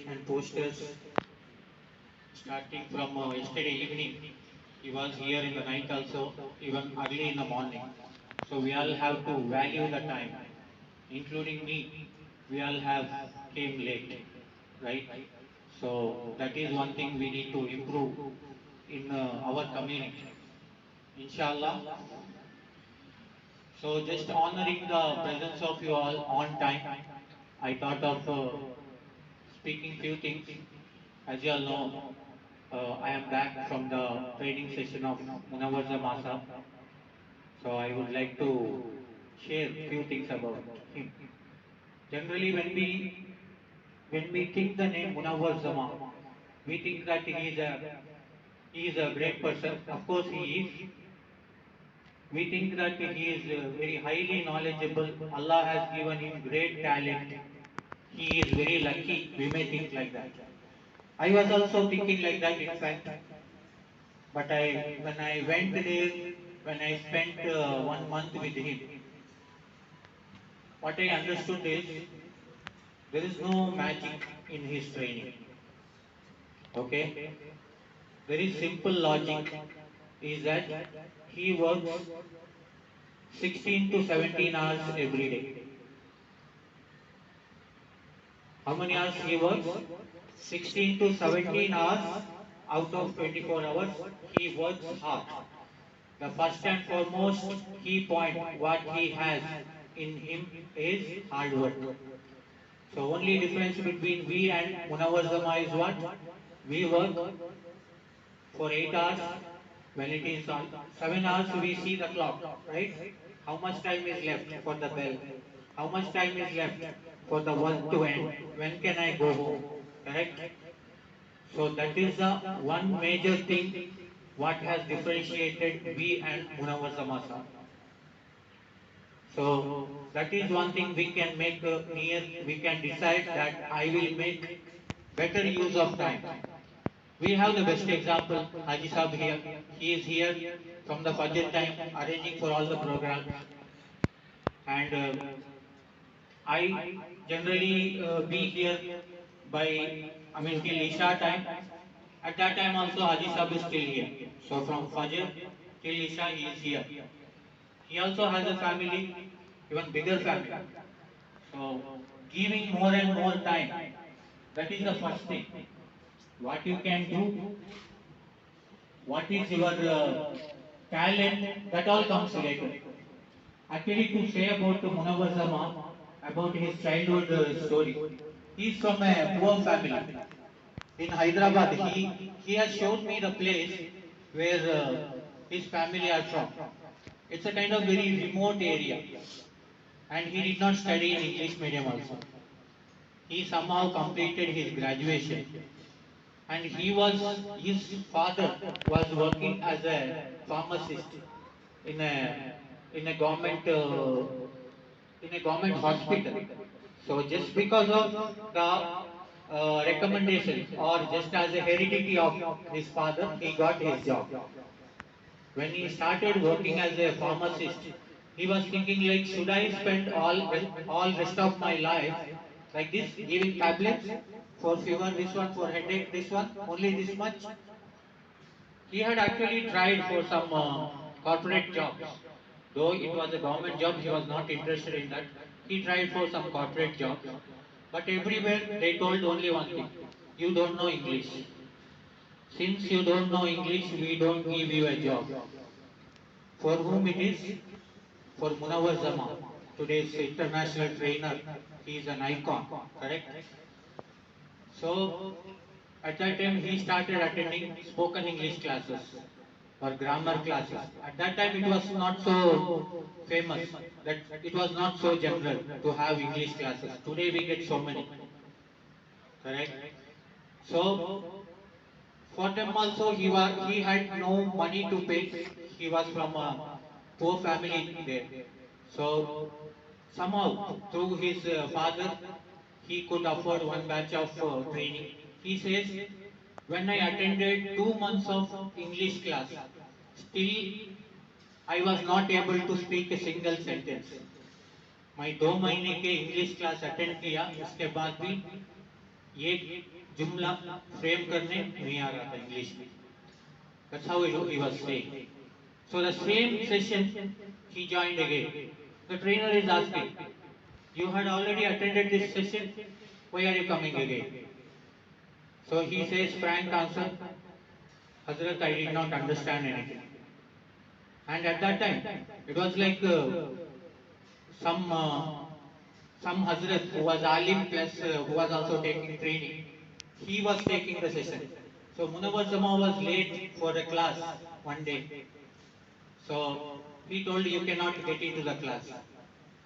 and posters starting from yesterday evening. He was here in the night also, even early in the morning. So we all have to value the time, including me. We all have came late, right? So that is one thing we need to improve in our community. Inshallah. So just honoring the presence of you all on time, I thought of speaking few things. As you all know, I am back from the training session of Munawar Zamasa. So I would like to share few things about him. Generally, when we think the name Munawar Zama, we think that he is a great person. Of course, he is. We think that he is very highly knowledgeable. Allah has given him great talent. He is very lucky. We may think like that. I was also thinking like that, in fact. But when I went there, when I spent 1 month with him, what I understood is there is no magic in his training. Okay? Very simple logic is that he works 16 to 17 hours every day. How many hours he works? 16 to 17 hours out of 24 hours. He works hard. The first and foremost key point what he has in him is hard work. So only difference between we and Munawar Zama is what? We work for 8 hours. When it is on 7 hours, we see the clock, right? How much time is left for the bell? How much time is left for the work to end? When can I go home? Correct? So that is the one major thing what has differentiated we and Munawar Zamasa. So that is one thing we can make we can decide that I will make better use of time. We have the best example, Haji Sahib here. He is here from the Fajr time, arranging for all the programs. And I generally be here till Isha time. At that time also Haji Sahib is still here. So from Fajr till Isha he is here. He also has a family, even bigger family. So giving more and more time, that is the first thing. What you can do, what is your talent, that all comes later. Actually, to say about Munawar Zama, about his childhood story, he is from a poor family in Hyderabad. He has shown me the place where his family are from. It's a kind of very remote area, and he did not study in English medium also. He somehow completed his graduation, and his father was working as a pharmacist in a government hospital. So just because of the recommendation or just as a heredity of his father, he got his job. When he started working as a pharmacist, he was thinking like, should I spend all rest of my life like this, giving tablets for fever, this one for headache, this one, only this much? He had actually tried for some corporate jobs. Though it was a government job, he was not interested in that. He tried for some corporate jobs. But everywhere they told only one thing: you don't know English. Since you don't know English, we don't give you a job. For whom it is? For Munawar Zama, today's international trainer. He is an icon, correct? So at that time he started attending spoken English classes or grammar classes. At that time it was not so famous, that it was not so general to have English classes. Today we get so many, correct? So for them also he had no money to pay. He was from a poor family there. So somehow through his father he could afford one batch of training. He says, when I attended 2 months of English class, still I was not able to speak a single sentence. मैं 2 महीने के English class attend किया, उसके बाद भी ये जुमला frame करने नहीं आ रहा था इंग्लिश में. That's how he was saying. So the same session he joined again. The trainer is asking, you had already attended this session, why are you coming again? So he says frank answer, Hazrat, I did not understand anything. And at that time, it was like some some Hazrat who was alim plus who was also taking training. He was taking the session. So Munawar Zama was late for the class one day. So he told you cannot get into the class.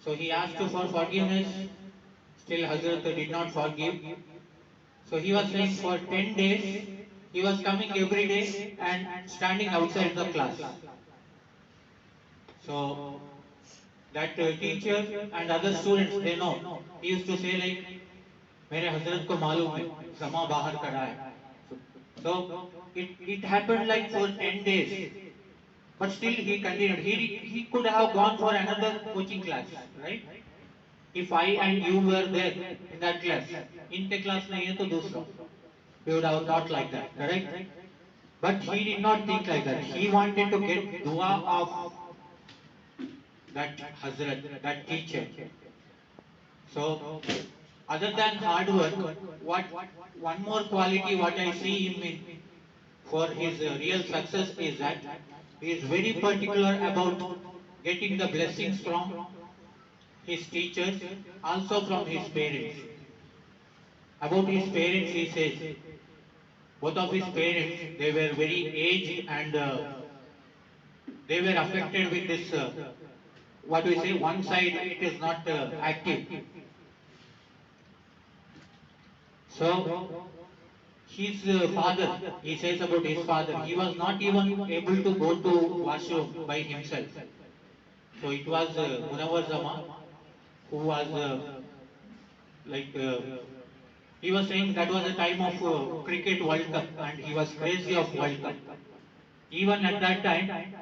So he asked for forgiveness. Still Hazrat did not forgive. So he was saying for 10 days he was coming every day and standing outside the class. So that teacher and other students they know. He used to say like मेरे हजरत को मालूम है जमा बाहर खड़ा है. So it happened like for 10 days. But still he continued. He could have gone for another coaching class, right? If I and you were there in that class, इनके class नहीं है तो दूसरा. We would have thought like that, correct? But he did not think like that. He wanted to get dua of that Hazrat, that teacher. So, other than hard work, what one more quality what I see him in for his real success is that he is very particular about getting the blessings from his teachers, also from his parents. About his parents, he says, both of his parents, they were very aged and they were affected with this, what we say, one side it is not active. So, his father, he says about his father, he was not even able to go to washroom by himself. So it was Munawar Zama who was like, he was saying that was a time of cricket World Cup and he was crazy of World Cup. Even at that time,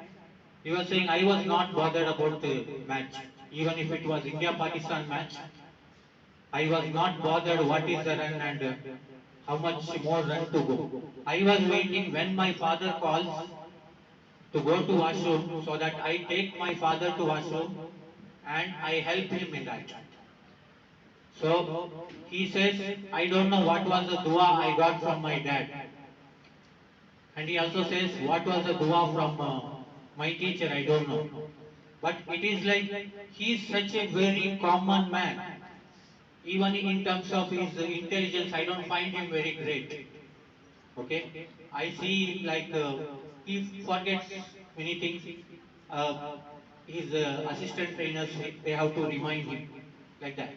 he was saying I was not bothered about the match. Even if it was India-Pakistan match, I was not bothered what is the run and how much more run to go. I was waiting when my father calls to go to washroom so that I take my father to washroom and I help him in that. So he says, I don't know what was the dua I got from my dad. And he also says, what was the dua from my teacher, I don't know. But it is like, he is such a very common man. Even in terms of his intelligence, I don't find him very great. Okay? I see like, he forgets many things. His assistant trainers, they have to remind him like that.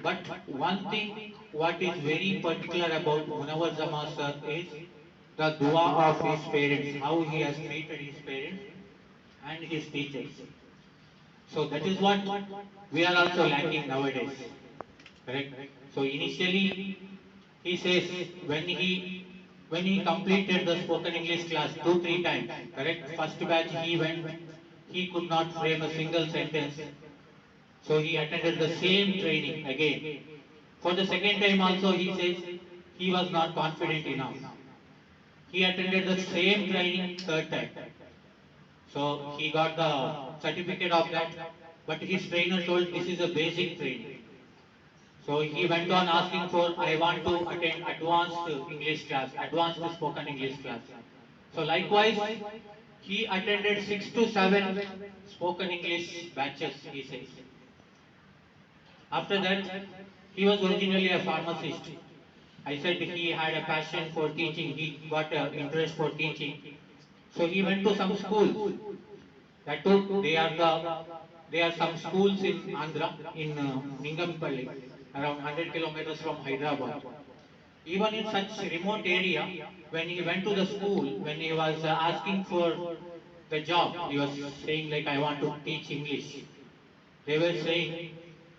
But one thing, what is very particular about Munawar Zama sir is the dua of his parents, how he has treated his parents and his teachers. So that is what we are also lacking nowadays. Correct? So initially he says when he completed the spoken English class 2-3 times, correct? First batch he went, he could not frame a single sentence. So he attended the same training again. For the second time also he says he was not confident enough. He attended the same training third time. So he got the certificate of that, but his trainer told this is a basic training. So he went on asking for, I want to attend advanced English class, advanced spoken English class. So likewise, he attended 6 to 7 spoken English batches, he says. After that, he was originally a pharmacist. I said he had a passion for teaching, he got an interest for teaching. So he went to some schools. That too, there are some schools in Andhra, in Ningampalli, around 100 kilometers from Hyderabad. Even in such remote area, when he went to the school, when he was asking for the job, he was saying like, I want to teach English. They were saying,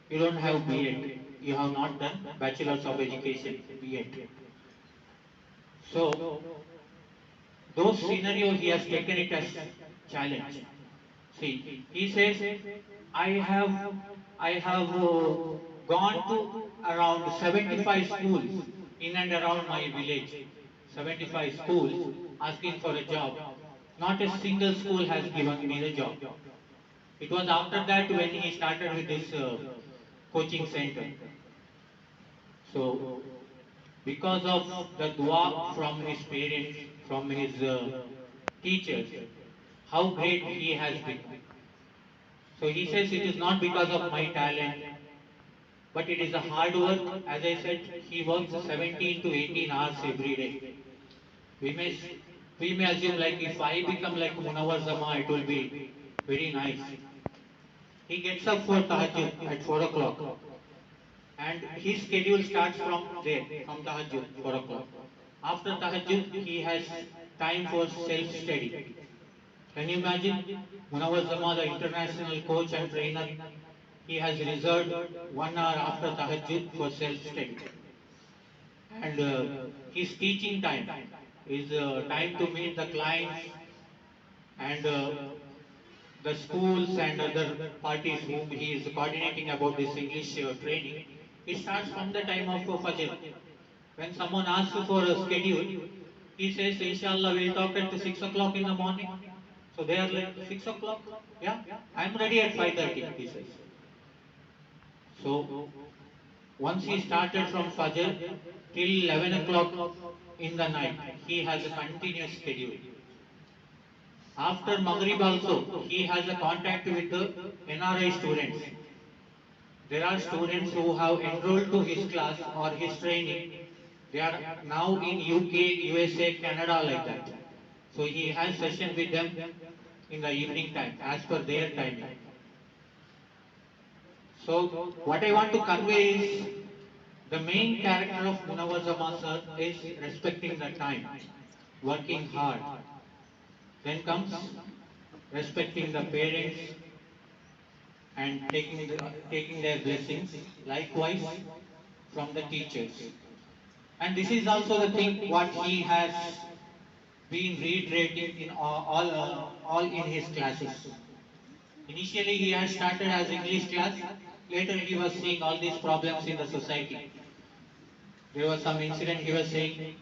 you don't have B.Ed, you have not done Bachelor's of Education, B.Ed. So, those scenarios he has taken it as challenge. See, he says, I have, I have gone to around 75 schools in and around my village, 75 schools asking for a job. Not a single school has given me the job. It was after that when he started with this coaching center. So, because of the dua from his parents, from his teachers, how great he has become. So he says it is not because of my talent, but it is a hard work. As I said, he works 17 to 18 hours every day. We may we may assume like if I become like Munawar Zama, it will be very nice. He gets up for tahajjud at 4 o'clock, and his schedule starts from there, from tahajjud, 4 o'clock. After tahajjud, he has time for self-study. Can you imagine? Munawar Zama, the international coach and trainer, he has reserved 1 hour after tahajjud for self-study. And his teaching time is time to meet the clients and the schools and other parties whom he is coordinating about this English training. It starts from the time of Fajr. When someone asks for a schedule, he says, Inshallah, we'll talk at 6 o'clock in the morning. So they are like, 6 o'clock? Yeah, I'm ready at 5:30, he says. So once he started from Fajr till 11 o'clock in the night, he has a continuous schedule. After Maghrib also, he has a contact with the NRI students. There are students who have enrolled to his class or his training. They are now in UK, USA, Canada, like that. So he has session with them in the evening time as per their timing. So what I want to convey is the main character of Munawar Zaman sir is respecting the time, working hard. Then comes respecting the parents and taking their blessings. Likewise from the teachers. And this is also the thing what he has been reiterating in all in his classes. Initially he has started as English class. Later he was seeing all these problems in the society. There was some incident he was saying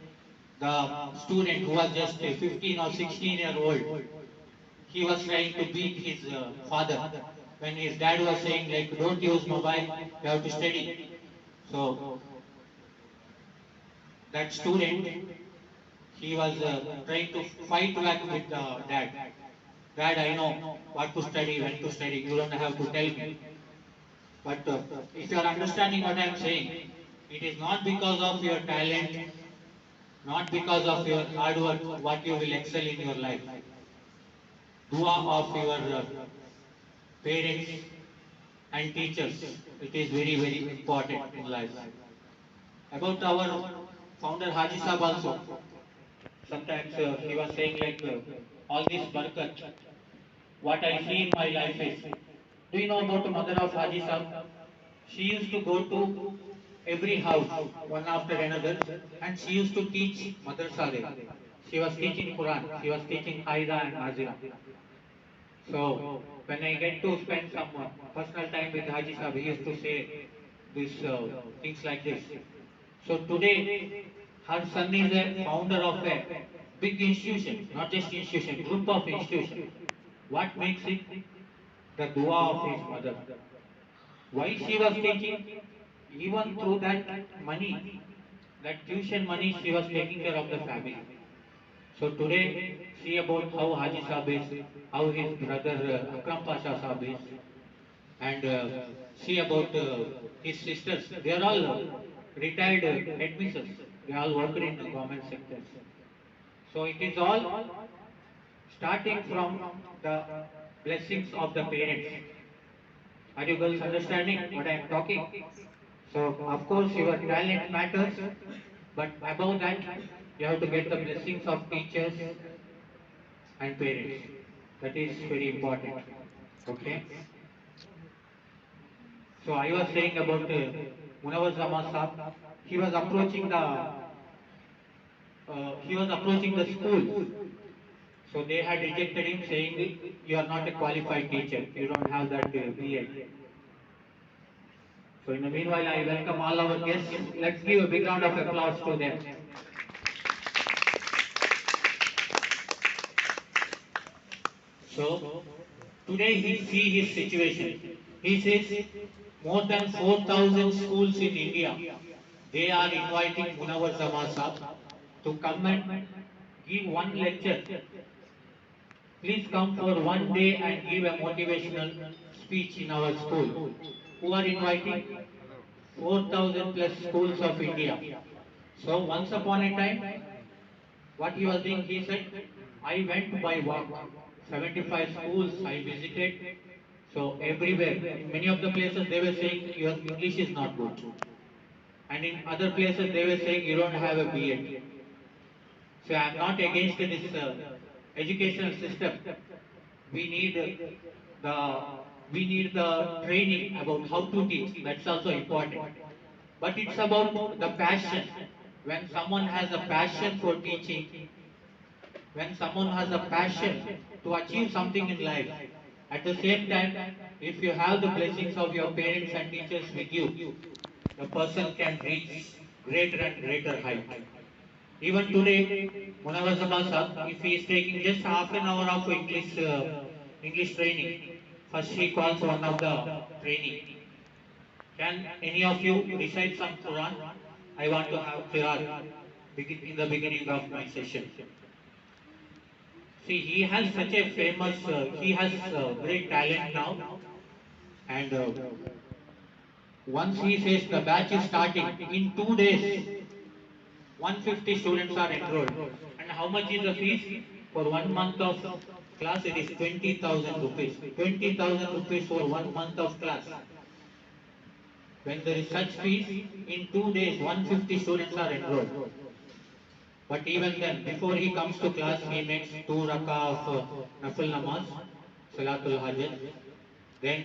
the student who was just a 15 or 16-year-old, he was trying to beat his father when his dad was saying like don't use mobile, you have to study. So that student, he was trying to fight back with dad. Dad, I know what to study, when to study, you don't have to tell me. But if you are understanding what I am saying, it is not because of your talent, not because of your hard work, what you will excel in your life. Dua of your parents and teachers, it is very, very important in life. About our founder Haji Sahab also, sometimes he was saying like all this barakat, what I see in my life is, do you know about the mother of Haji Sahab? She used to go to every house, one after another, and she used to teach madrasa there. She was teaching Quran, she was teaching Haida and Nazira. So when I get to spend some personal time with Haji Sahab, he used to say these things like this. So today, her son is a founder of a big institution, not just institution, group of institution. What makes it? The dua of his mother. Why she was teaching? Even through that money, that tuition money, she was taking care of the family. So today, see about how Haji Sahib is, how his brother Akram Pasha Sahib is, and see about his sisters. They are all retired headmistresses. They all work in the government sectors. So it is all starting from the blessings of the parents. Are you girls understanding what I am talking? So of course your talent matters, but above that you have to get the blessings of teachers and parents. That is very important. Okay. So I was saying about Munawar Zaman Sahab. He was approaching the school. So they had rejected him, saying you are not a qualified teacher. You don't have that BA. So in the meanwhile, I welcome all our guests. Let's give a big round of applause to them. So today he see his situation. He says more than 4,000 schools in India. They are inviting Munawar Zaman Sahab to come and give one lecture. Please come for one day and give a motivational speech in our school. Who are inviting? 4,000 plus schools of India. So once upon a time, what he was doing, he said, I went by walk. 75 schools I visited. So everywhere, in many of the places they were saying your English is not good. And in other places they were saying you don't have a B.Ed. So I am not against this educational system. We need the training about how to teach. That's also important. But it's about the passion. When someone has a passion for teaching, when someone has a passion to achieve something in life, at the same time, if you have the blessings of your parents and teachers with you, the person can reach greater and greater height. Even today, Munawar Zaman Sahab, if he is taking just half an hour of English training, first he calls one of the training. Can any of you recite some Quran? I want to have Quran in the beginning of my session. See, he has such a famous, he has great talent now, and once he says the batch is starting, in 2 days, 150 students are enrolled. And how much is the fees? For 1 month of class, it is 20,000 rupees. 20,000 rupees for 1 month of class. When there is such fees, in 2 days, 150 students are enrolled. But even then, before he comes to class, he makes 2 rakah of Nafil Namaz, Salatul Hajj. Then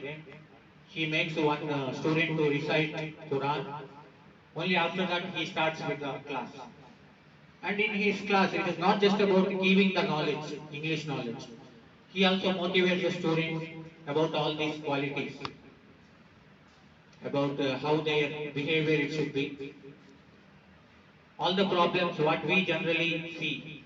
he makes one student to recite Quran. Only after that he starts with the class. And in his class, it is not just about giving the knowledge, English knowledge. He also motivates the students about all these qualities, about how their behavior it should be. All the problems what we generally see.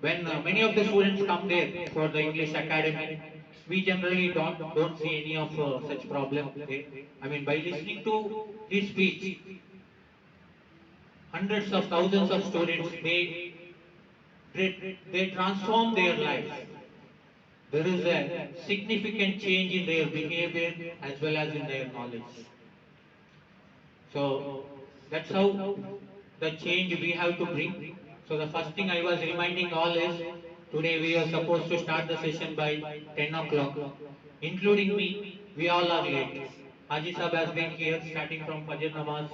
When many of the students come there for the English Academy, we generally don't see any of such problem there. I mean, by listening to his speech, hundreds of thousands of students they transform their life. There is a significant change in their behavior as well as in their knowledge. So that's how the change we have to bring. So the first thing I was reminding all is today we are supposed to start the session by 10 o'clock, including me. We all are late. Haji Sahab has been here starting from Fajr Namaz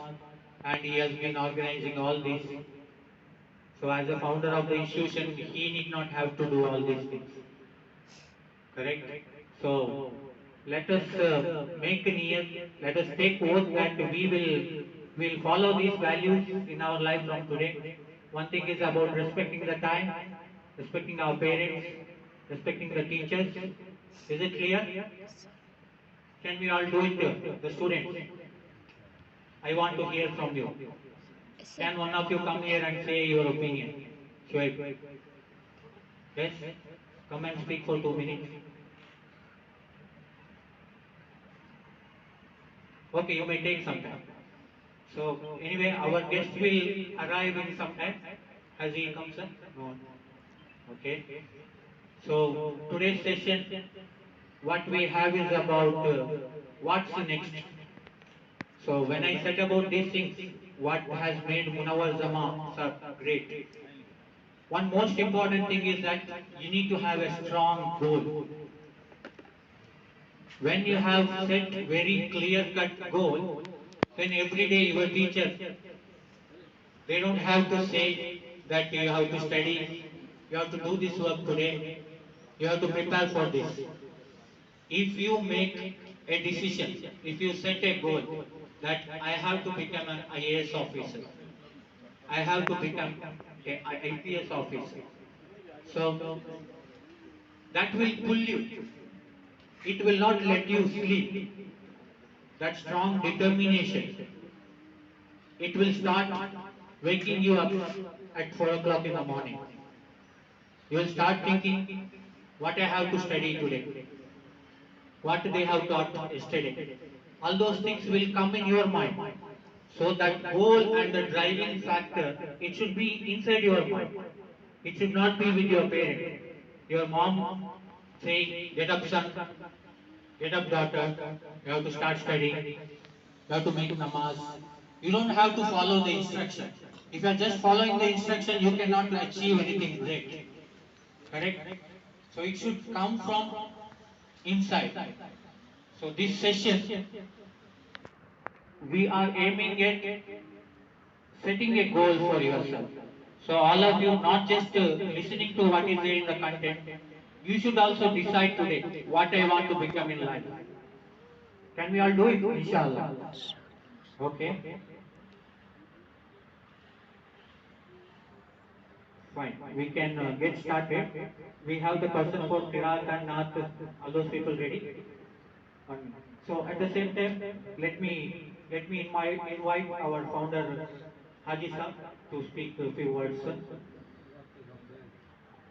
and he has been organizing all this. So as a founder of the institution, he need not have to do all these things. Correct? So let us make a niyat, let us take oath that we will follow these values in our life from today. One thing is about respecting the time, respecting our parents, respecting the teachers. Is it clear? Can we all do it, the students? I want to hear from you. Can one of you come here and say your opinion? Shoaib. Yes? Come and speak for 2 minutes. Okay, you may take some time. So anyway, our guest will arrive in some time. Has he come, sir? No. Okay. So today's session, what we have is about what's next. So when I said about these things, what has made Munawar Zaman sir great? One most important thing is that you need to have a strong goal. When you have set very clear-cut goal, then every day your teacher, they don't have to say that you have to study, you have to do this work today, you have to prepare for this. If you make a decision, if you set a goal that I have to become an IAS officer, I have to become an IPS officer, so that will pull you. it will not let you sleep. That strong determination, it will start waking you up at 4 o'clock in the morning. You will start thinking, what I have to study today, what they have taught yesterday. All those things will come in your mind. So that goal and the driving factor, it should be inside your mind. It should not be with your parent. Your mom saying, get up son, get up daughter, you have to start studying, you have to make namaz. You don't have to follow the instruction. If you are just following the instruction, you cannot achieve anything great. Correct? So it should come from inside. So this session, we are aiming at setting a goal for yourself. So all of you, not just listening to what is there in the content, you should also decide today what I want to become in life. Can we all do it? Inshallah. Okay. Fine. We can get started. We have the person for Qiraat and Naat, all those people ready? So at the same time, let me invite our founder Haji Sahab to speak a few words.